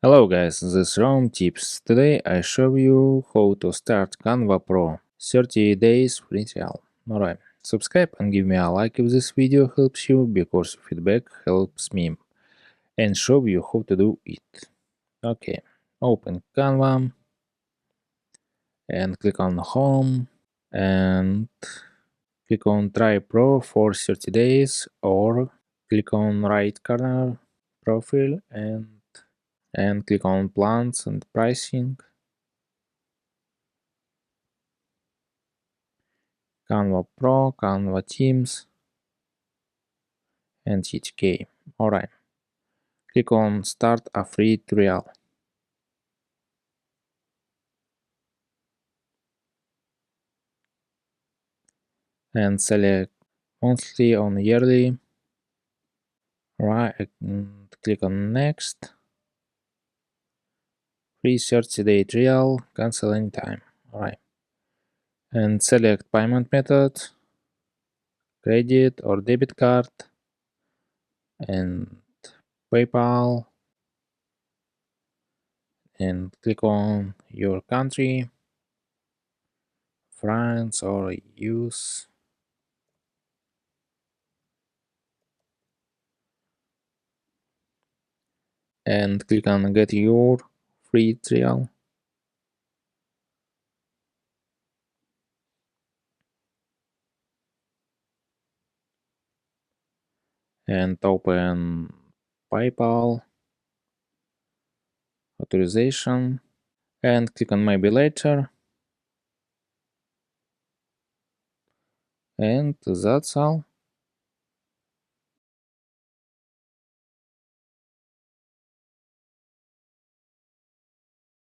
Hello guys, this is Rome Tips. Today I show you how to start Canva Pro 30 days free trial. Alright, subscribe and give me a like if this video helps you because feedback helps me and show you how to do it. Okay, open Canva and click on Home and click on Try Pro for 30 days or click on right corner profile and click on plans and pricing. Canva Pro, Canva Teams, and CTK. Alright, click on Start a free trial. And select monthly on yearly. Right, and click on Next. Free 30-day trial, cancel anytime. Alright. And select payment method, credit or debit card, and PayPal. And click on your country, France or US. And click on Get Your Free Trial. And open PayPal authorization and click on Maybe Later. And that's all.